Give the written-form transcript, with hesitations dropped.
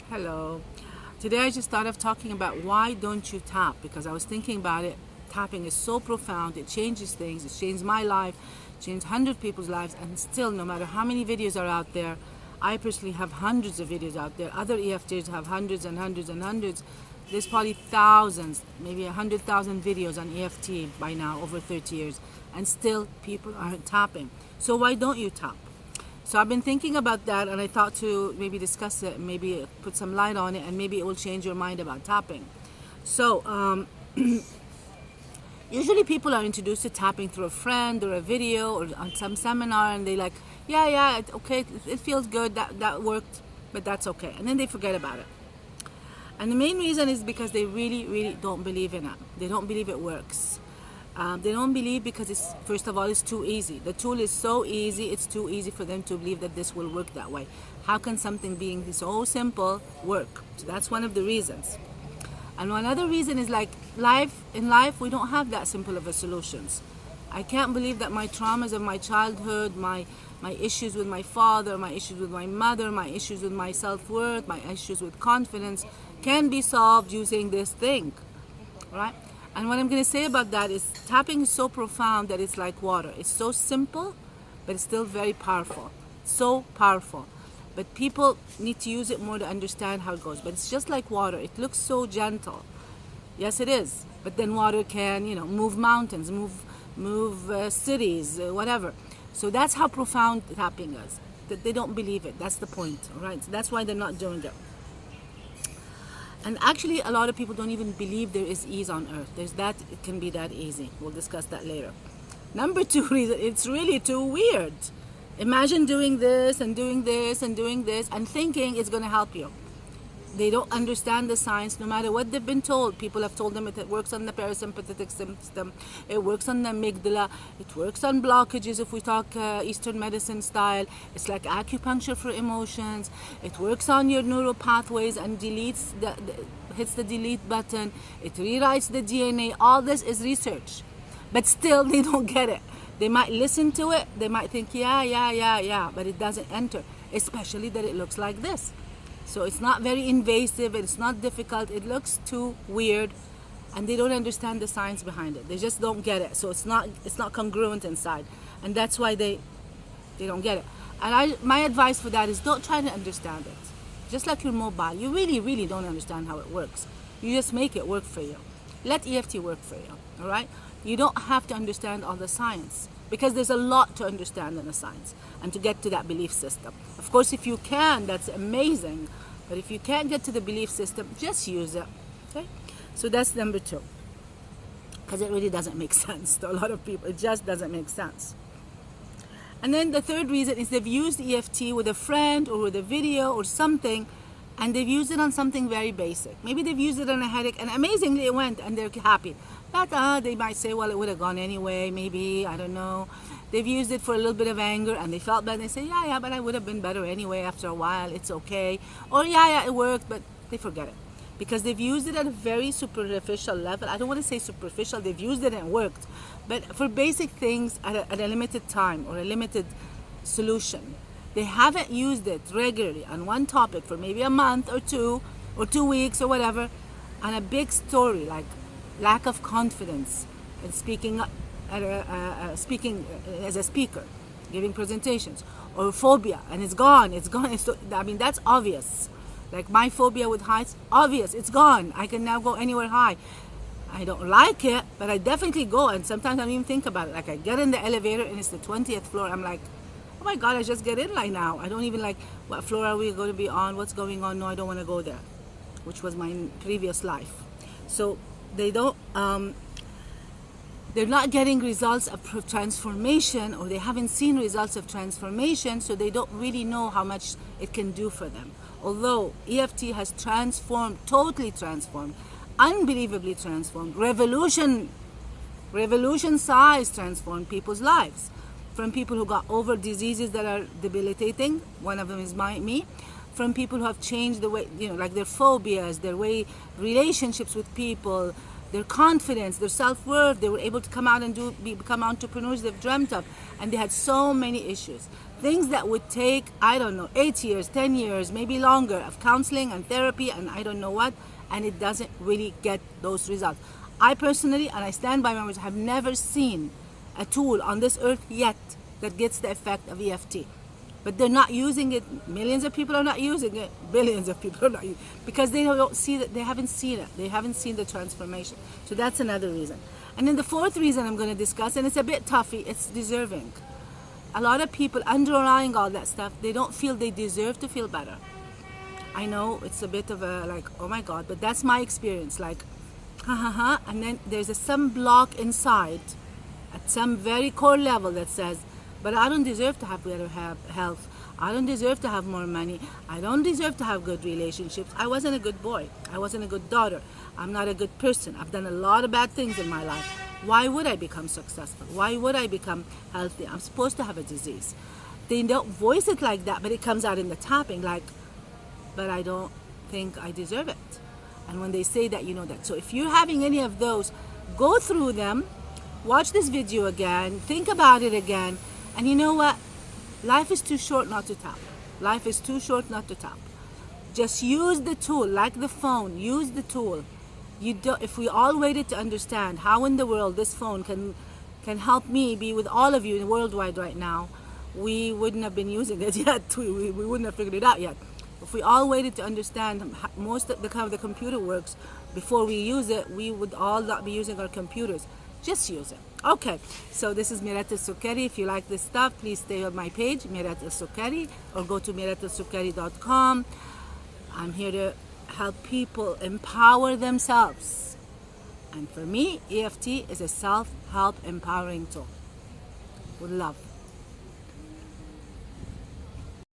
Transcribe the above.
Hello. Today I just thought of talking about why don't you tap, because I was thinking about it. Tapping is so profound. It changes things. It changed my life, changed 100 people's lives, and still, no matter how many videos are out there, I personally have hundreds of videos out there. Other EFTs have hundreds and hundreds and hundreds. There's probably thousands, maybe 100,000 videos on EFT by now, over 30 years, and still people aren't tapping. So why don't you tap? So I've been thinking about that, and I thought to maybe discuss it, maybe put some light on it, and maybe it will change your mind about tapping. So usually people are introduced to tapping through a friend or a video or on some seminar, and they like, yeah, okay, it feels good, that worked, but that's okay, and then they forget about it. And the main reason is because they really don't believe in it. They don't believe it works. They don't believe because it's, first of all, it's too easy. The tool is so easy, it's too easy for them to believe that this will work that way. How can something being so simple work? So that's one of the reasons. And one other reason is like in life, we don't have that simple of a solutions. I can't believe that my traumas of my childhood, my issues with my father, my issues with my mother, my issues with my self-worth, my issues with confidence can be solved using this thing, right? And what I'm going to say about that is tapping is so profound that it's like water. It's so simple, but it's still very powerful. So powerful. But people need to use it more to understand how it goes. But it's just like water. It looks so gentle. Yes, it is. But then water can, move mountains, move cities, whatever. So that's how profound tapping is. That they don't believe it. That's the point, all right? So that's why they're not doing it. And actually, a lot of people don't even believe there is ease on earth. It can be that easy. We'll discuss that later. Number two reason, it's really too weird. Imagine doing this and doing this and doing this and thinking it's going to help you. They don't understand the science, no matter what they've been told. People have told them it works on the parasympathetic system, it works on the amygdala, it works on blockages if we talk Eastern medicine style. It's like acupuncture for emotions. It works on your neural pathways and hits the delete button. It rewrites the DNA. All this is research. But still, they don't get it. They might listen to it. They might think, yeah, but it doesn't enter, especially that it looks like this. So it's not very invasive, it's not difficult, it looks too weird, and they don't understand the science behind it. They just don't get it. So it's not congruent inside. And that's why they don't get it. And my advice for that is don't try to understand it. Just like your mobile, you really don't understand how it works. You just make it work for you. Let EFT work for you, all right? You don't have to understand all the science, because there's a lot to understand in the science and to get to that belief system. Of course, if you can, that's amazing. But if you can't get to the belief system, just use it. Okay? So that's number two. Because it really doesn't make sense to a lot of people. It just doesn't make sense. And then the third reason is they've used EFT with a friend or with a video or something, and they've used it on something very basic. Maybe they've used it on a headache, and amazingly it went, and they're happy. But they might say, well, it would have gone anyway, maybe, I don't know. They've used it for a little bit of anger, and they felt bad. They say, yeah, but I would have been better anyway after a while. It's okay. Or, yeah, it worked, but they forget it. Because they've used it at a very superficial level. I don't want to say superficial. They've used it and it worked. But for basic things at a limited time or a limited solution, they haven't used it regularly on one topic for maybe a month or 2 weeks or whatever, on a big story like lack of confidence in speaking as a speaker, giving presentations, or phobia, and it's gone. That's obvious. Like my phobia with heights, obvious, it's gone. I can now go anywhere high. I don't like it, but I definitely go, and sometimes I don't even think about it. Like I get in the elevator and it's the 20th floor. I'm like, oh my God, I just get in right now. I don't even like, what floor are we going to be on? What's going on? No, I don't want to go there, which was my previous life. So they don't, they're not getting results of transformation, or they haven't seen results of transformation, so they don't really know how much it can do for them. Although EFT has transformed, totally transformed, unbelievably transformed, revolution size transformed people's lives. From people who got over diseases that are debilitating, one of them is me, from people who have changed the way, like their phobias, their way, relationships with people, their confidence, their self-worth. They were able to come out and become entrepreneurs they've dreamt of, and they had so many issues. Things that would take, I don't know, 8 years, 10 years, maybe longer of counseling and therapy and I don't know what, and it doesn't really get those results. I personally, and I stand by my words, have never seen a tool on this earth yet that gets the effect of EFT. But they're not using it. Millions of people are not using it. Billions of people are not using it because they don't see that. They haven't seen it. They haven't seen the transformation. So that's another reason. And then the fourth reason I'm going to discuss, and it's a bit toughy, it's deserving. A lot of people underlying all that stuff, they don't feel they deserve to feel better. I know it's a bit of a like, oh my God, but that's my experience. Like, and then there's some block inside at some very core level that says, but I don't deserve to have better health. I don't deserve to have more money. I don't deserve to have good relationships. I wasn't a good boy. I wasn't a good daughter. I'm not a good person. I've done a lot of bad things in my life. Why would I become successful? Why would I become healthy? I'm supposed to have a disease. They don't voice it like that, but it comes out in the tapping like, but I don't think I deserve it. And when they say that, you know that. So if you're having any of those, go through them, watch this video again, think about it again, and you know what? Life is too short not to tap. Life is too short not to tap. Just use the tool, like the phone. Use the tool. If we all waited to understand how in the world this phone can help me be with all of you worldwide right now, we wouldn't have been using it yet. We wouldn't have figured it out yet. If we all waited to understand most of how the computer works before we use it, we would all not be using our computers. Just use it. Okay, so this is Mirat Al-Sukkari. If you like this stuff, please stay on my page, Mirat Al-Sukkari, or go to miratalsukkari.com. I'm here to help people empower themselves. And for me, EFT is a self-help empowering tool. With love.